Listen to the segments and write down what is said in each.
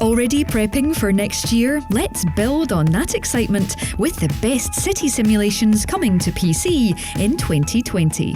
Already prepping for next year? Let's build on that excitement with the best city simulations coming to PC in 2020.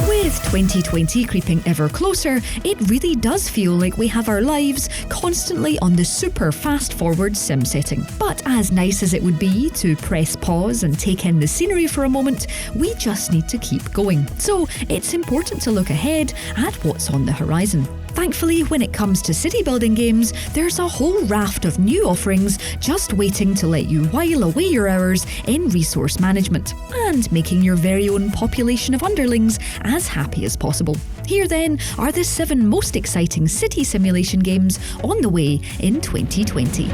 With 2020 creeping ever closer, it really does feel like we have our lives constantly on the super fast-forward sim setting. But as nice as it would be to press pause and take in the scenery for a moment, we just need to keep going. So it's important to look ahead at what's on the horizon. Thankfully, when it comes to city building games, there's a whole raft of new offerings just waiting to let you while away your hours in resource management and making your very own population of underlings as happy as possible. Here then are the 7 most exciting city simulation games on the way in 2020.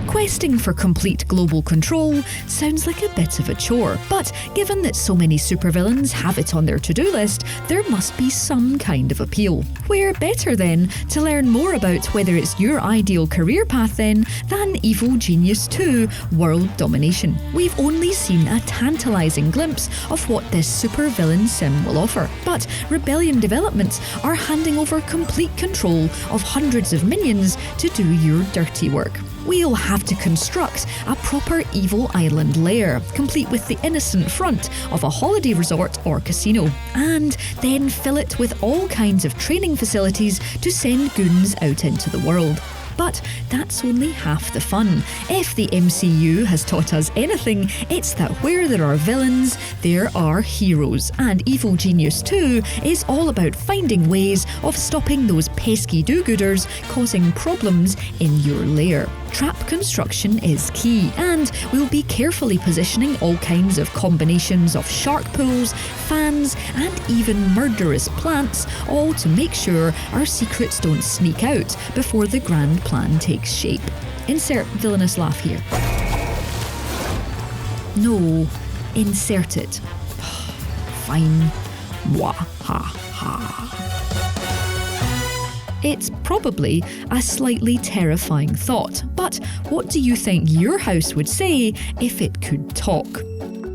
Questing for complete global control sounds like a bit of a chore, but given that so many supervillains have it on their to-do list, there must be some kind of appeal. Where better then to learn more about whether it's your ideal career path then than Evil Genius 2 World Domination. We've only seen a tantalising glimpse of what this supervillain sim will offer, but Rebellion Developments are handing over complete control of hundreds of minions to do your dirty work. We'll have to construct a proper evil island lair, complete with the innocent front of a holiday resort or casino, and then fill it with all kinds of training facilities to send goons out into the world. But that's only half the fun. If the MCU has taught us anything, it's that where there are villains, there are heroes. And Evil Genius 2 is all about finding ways of stopping those pesky do-gooders causing problems in your lair. Trap construction is key, and we'll be carefully positioning all kinds of combinations of shark pools, fans, and even murderous plants, all to make sure our secrets don't sneak out before the grand plan takes shape. Insert villainous laugh here. No, insert it. Fine. Mwah ha ha. It's probably a slightly terrifying thought, but what do you think your house would say if it could talk?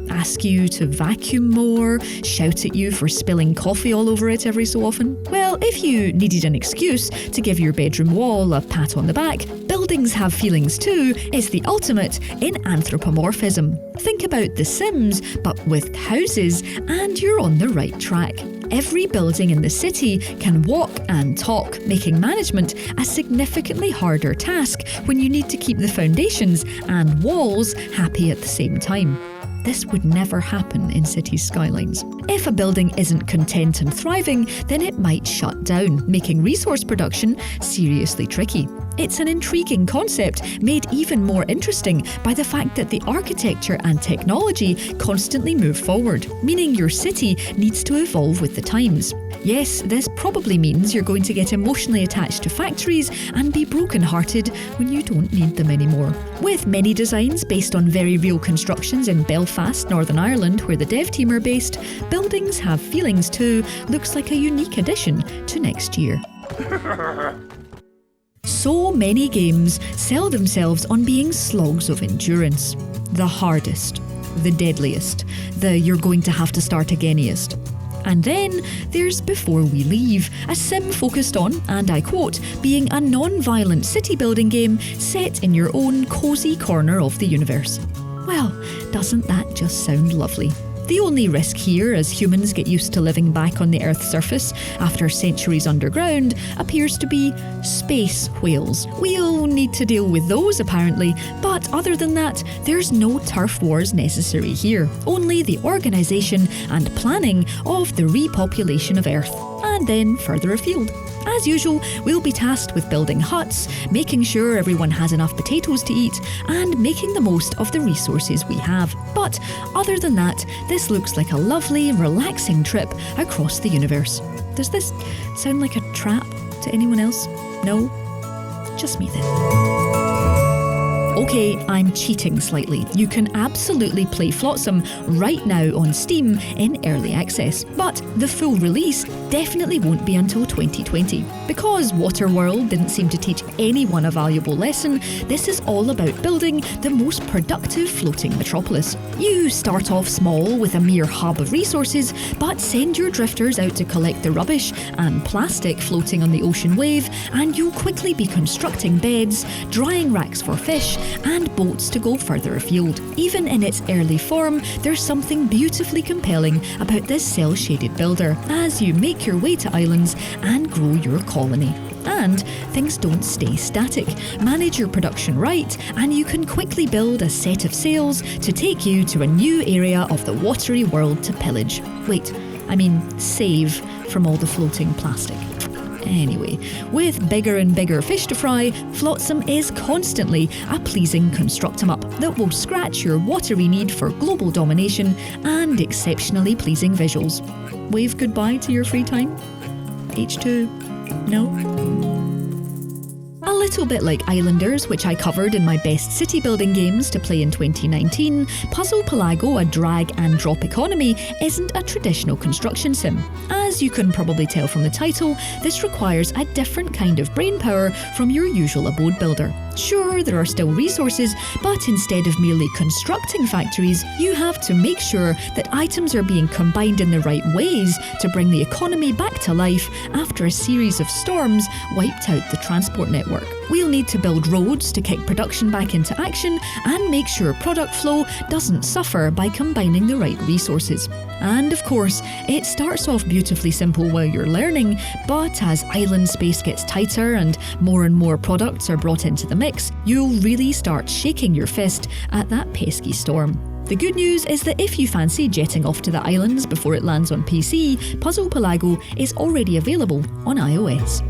Ask you to vacuum more, shout at you for spilling coffee all over it every so often? Well, if you needed an excuse to give your bedroom wall a pat on the back, Buildings Have Feelings Too is the ultimate in anthropomorphism. Think about The Sims, but with houses, and you're on the right track. Every building in the city can walk and talk, making management a significantly harder task when you need to keep the foundations and walls happy at the same time. This would never happen in city skylines. If a building isn't content and thriving, then it might shut down, making resource production seriously tricky. It's an intriguing concept, made even more interesting by the fact that the architecture and technology constantly move forward, meaning your city needs to evolve with the times. Yes, this probably means you're going to get emotionally attached to factories and be broken-hearted when you don't need them anymore. With many designs based on very real constructions in Belfast, Northern Ireland, where the dev team are based, Buildings Have Feelings Too looks like a unique addition to next year. So many games sell themselves on being slogs of endurance. The hardest, the deadliest, the you're going to have to start againiest. And then there's Before We Leave, a sim focused on, and I quote, being a non-violent city building game set in your own cosy corner of the universe. Well, doesn't that just sound lovely? The only risk here, as humans get used to living back on the Earth's surface after centuries underground, appears to be space whales. We'll need to deal with those apparently, but other than that, there's no turf wars necessary here. Only the organisation and planning of the repopulation of Earth, and then further afield. As usual, we'll be tasked with building huts, making sure everyone has enough potatoes to eat, and making the most of the resources we have. But other than that, this looks like a lovely, relaxing trip across the universe. Does this sound like a trap to anyone else? No? Just me then. Okay, I'm cheating slightly. You can absolutely play Flotsam right now on Steam in early access, but the full release definitely won't be until 2020. Because Waterworld didn't seem to teach anyone a valuable lesson, this is all about building the most productive floating metropolis. You start off small with a mere hub of resources, but send your drifters out to collect the rubbish and plastic floating on the ocean wave, and you'll quickly be constructing beds, drying racks for fish, and boats to go further afield. Even in its early form, there's something beautifully compelling about this cel-shaded builder as you make your way to islands and grow your colony. And things don't stay static. Manage your production right, and you can quickly build a set of sails to take you to a new area of the watery world to pillage. Save from all the floating plastic. Anyway, with bigger and bigger fish to fry, Flotsam is constantly a pleasing construct-em-up that will scratch your watery need for global domination and exceptionally pleasing visuals. Wave goodbye to your free time? H2? No? A little bit like Islanders, which I covered in my best city building games to play in 2019, Puzzle Pelago, a drag and drop economy, isn't a traditional construction sim. As you can probably tell from the title, this requires a different kind of brainpower from your usual abode builder. Sure, there are still resources, but instead of merely constructing factories, you have to make sure that items are being combined in the right ways to bring the economy back to life after a series of storms wiped out the transport network. We'll need to build roads to kick production back into action and make sure product flow doesn't suffer by combining the right resources. And of course, it starts off beautifully simple while you're learning, but as island space gets tighter and more products are brought into the mix, you'll really start shaking your fist at that pesky storm. The good news is that if you fancy jetting off to the islands before it lands on PC, Puzzle Pelago is already available on iOS.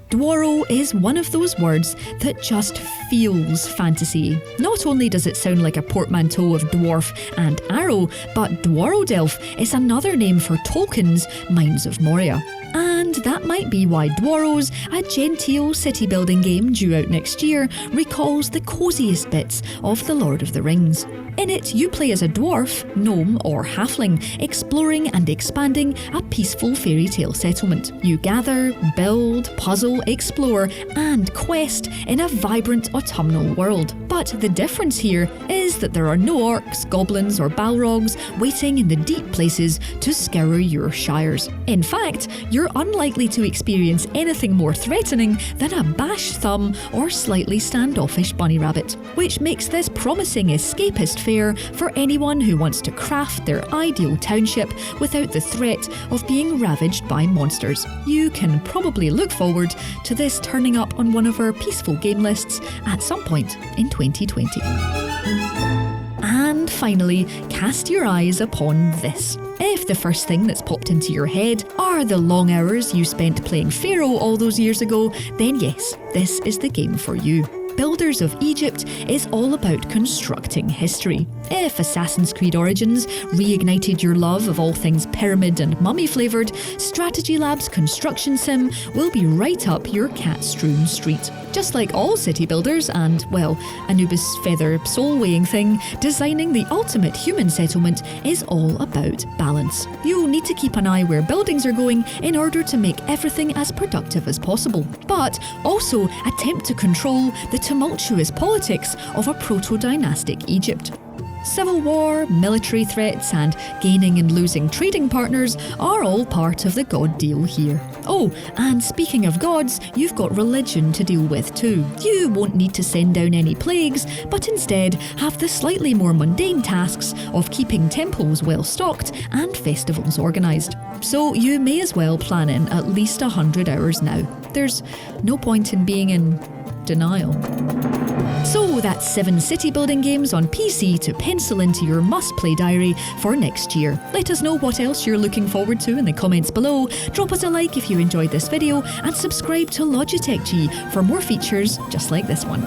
Dwaro is one of those words that just feels fantasy. Not only does it sound like a portmanteau of dwarf and arrow, but Dwarodelf is another name for Tolkien's Mines of Moria. And that might be why Dwaros, a genteel city-building game due out next year, recalls the cosiest bits of The Lord of the Rings. In it, you play as a dwarf, gnome or halfling, exploring and expanding a peaceful fairy tale settlement. You gather, build, puzzle, explore, and quest in a vibrant autumnal world. But the difference here is that there are no orcs, goblins, or balrogs waiting in the deep places to scour your shires. In fact, you're unlikely to experience anything more threatening than a bashed thumb or slightly standoffish bunny rabbit, which makes this promising escapist fare for anyone who wants to craft their ideal township without the threat of being ravaged by monsters. You can probably look forward to this turning up on one of our peaceful game lists at some point in 2020. And finally, cast your eyes upon this. If the first thing that's popped into your head are the long hours you spent playing Pharaoh all those years ago, then yes, this is the game for you. Builders of Egypt is all about constructing history. If Assassin's Creed Origins reignited your love of all things pyramid and mummy flavoured, Strategy Lab's construction sim will be right up your cat-strewn street. Just like all city builders and, well, Anubis feather soul-weighing thing, designing the ultimate human settlement is all about balance. You'll need to keep an eye where buildings are going in order to make everything as productive as possible, but also attempt to control the tumultuous politics of a proto-dynastic Egypt. Civil war, military threats, and gaining and losing trading partners are all part of the god deal here. Oh, and speaking of gods, you've got religion to deal with too. You won't need to send down any plagues, but instead have the slightly more mundane tasks of keeping temples well stocked and festivals organised. So you may as well plan in at least 100 hours now. There's no point in being in denial. So that's 7 city building games on PC to pencil into your must-play diary for next year. Let us know what else you're looking forward to in the comments below. Drop us a like if you enjoyed this video and subscribe to Logitech G for more features just like this one.